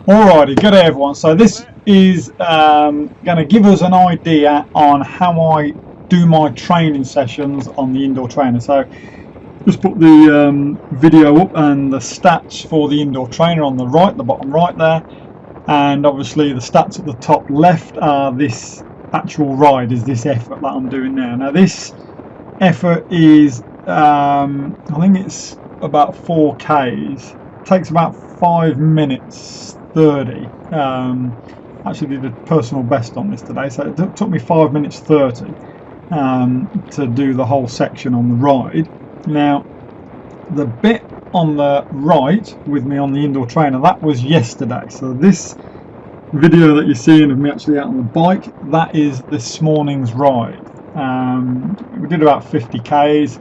Alrighty, good day everyone. So this is going to give us an idea on how I do my training sessions on the indoor trainer. So just put the video up and the stats for the indoor trainer on the right, the bottom right there, and obviously the stats at the top left are this actual ride, is this effort that I'm doing now. Now this effort is I think it's about 4Ks. It takes about 5 minutes 30. Actually did a personal best on this today, so it took me 5 minutes 30 to do the whole section on the ride. Now the bit on the right with me on the indoor trainer, that was yesterday. So this video that you're seeing of me actually out on the bike, that is this morning's ride. We did about 50 Ks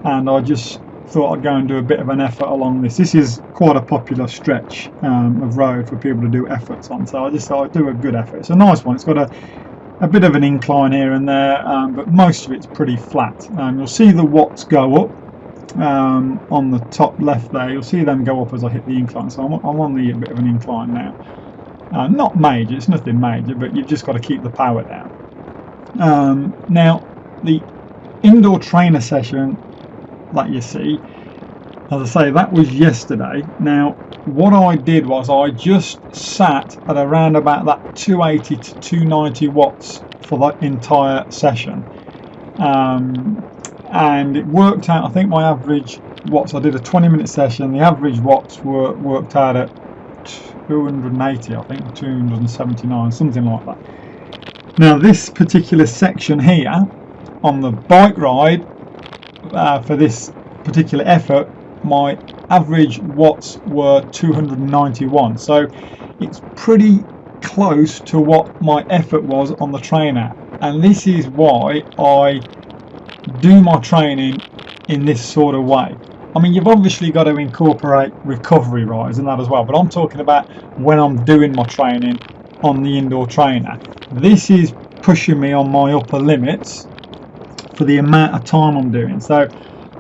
and I just thought I'd go and do a bit of an effort along this. This is quite a popular stretch of road for people to do efforts on, so I just thought I'd do a good effort. It's a nice one. It's got a bit of an incline here and there, but most of it's pretty flat. You'll see the watts go up on the top left there. You'll see them go up as I hit the incline, so I'm on the bit of an incline now. Not major, it's nothing major, but you've just got to keep the power down. Now the indoor trainer session that you see, as I say, that was yesterday. Now what I did was I just sat at around about that 280 to 290 watts for that entire session, and it worked out. I think my average watts, I did a 20-minute session, the average watts worked out at 280, I think 279, something like that. Now this particular section here on the bike ride, for this particular effort, my average watts were 291, so it's pretty close to what my effort was on the trainer. And this is why I do my training in this sort of way. I mean, you've obviously got to incorporate recovery rides and that as well, but I'm talking about when I'm doing my training on the indoor trainer. This is pushing me on my upper limits for the amount of time I'm doing. So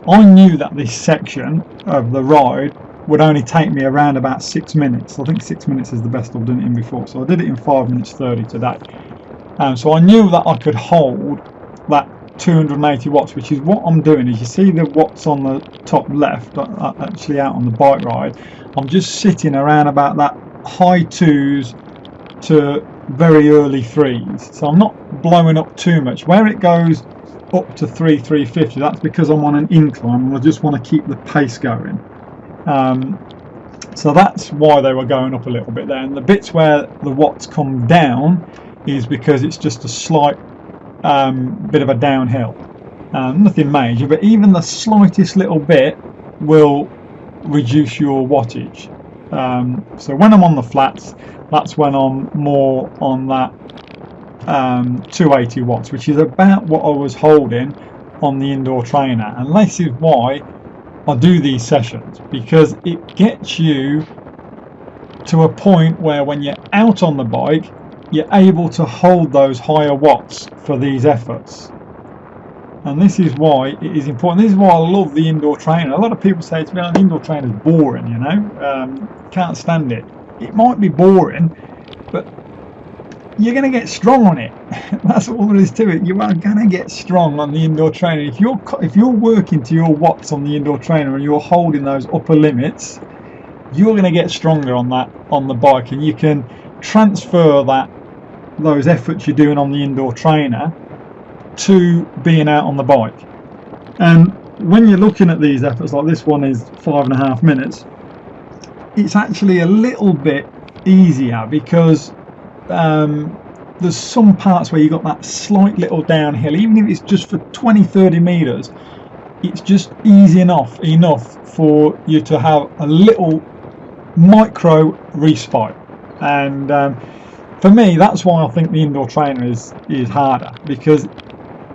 I knew that this section of the ride would only take me around about 6 minutes. I think 6 minutes is the best I've done it in before, so I did it in 5 minutes 30 today. So I knew that I could hold that 280 watts, which is what I'm doing. As you see the watts on the top left, actually out on the bike ride, I'm just sitting around about that high 2s to very early 3s, so I'm not blowing up too much. Where it goes up to 350, that's because I'm on an incline and I just want to keep the pace going. So that's why they were going up a little bit there, and the bits where the watts come down is because it's just a slight bit of a downhill. Nothing major, but even the slightest little bit will reduce your wattage. So when I'm on the flats, that's when I'm more on that 280 watts, which is about what I was holding on the indoor trainer. And this is why I do these sessions, because it gets you to a point where when you're out on the bike, you're able to hold those higher watts for these efforts. And this is why it is important. This is why I love the indoor trainer. A lot of people say to me, the indoor trainer is boring, you know, can't stand it. It might be boring, but you're going to get strong on it. That's all there is to it. You are going to get strong on the indoor trainer. If you're working to your watts on the indoor trainer and you're holding those upper limits, you're going to get stronger on that on the bike, and you can transfer those efforts you're doing on the indoor trainer to being out on the bike. And when you're looking at these efforts, like this one is 5.5 minutes, it's actually a little bit easier because there's some parts where you've got that slight little downhill. Even if it's just for 20-30 meters, it's just easy enough for you to have a little micro respite. And for me, that's why I think the indoor trainer is harder, because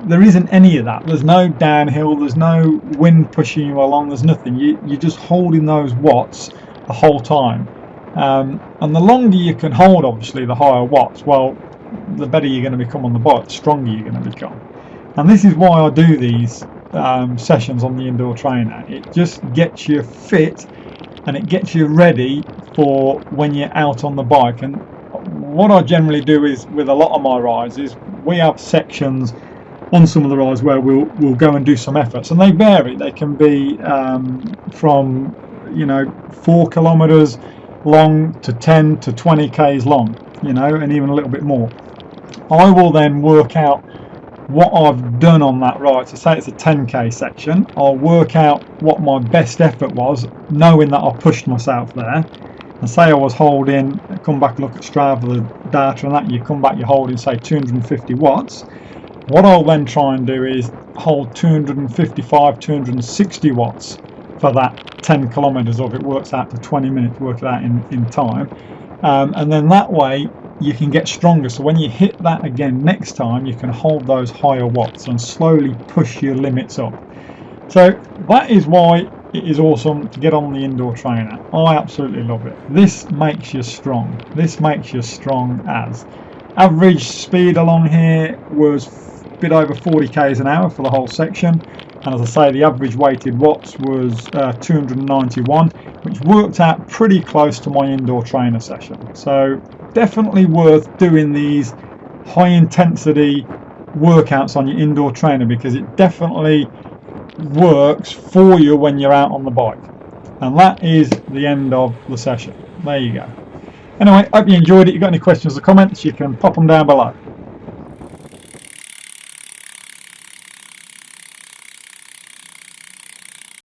there isn't any of that. There's no downhill, there's no wind pushing you along, there's nothing. You're just holding those watts the whole time. And the longer you can hold, obviously, the higher watts, well, the better you're going to become on the bike, the stronger you're going to become. And this is why I do these sessions on the indoor trainer. It just gets you fit and it gets you ready for when you're out on the bike. And what I generally do is, with a lot of my rides, is we have sections on some of the rides where we'll go and do some efforts, and they vary. They can be from 4 kilometers long to 10 to 20 k's long, and even a little bit more. I will then work out what I've done on that ride. So say it's a 10k section, I'll work out what my best effort was, knowing that I pushed myself there. And say I was holding, come back and look at Strava, the data and that, you come back, you're holding say 250 watts. What I'll then try and do is hold 255, 260 watts for that 10 kilometers, or if it works out to 20 minutes, work it out in time. And then that way you can get stronger, so when you hit that again next time, you can hold those higher watts and slowly push your limits up. So that is why it is awesome to get on the indoor trainer. I absolutely love it. This makes you strong. This makes you strong as. Average speed along here was a bit over 40 k's an hour for the whole section, and as I say, the average weighted watts was 291, which worked out pretty close to my indoor trainer session. So definitely worth doing these high intensity workouts on your indoor trainer, because it definitely works for you when you're out on the bike. And that is the end of the session. There you go. Anyway, hope you enjoyed it. If you've got any questions or comments, you can pop them down below.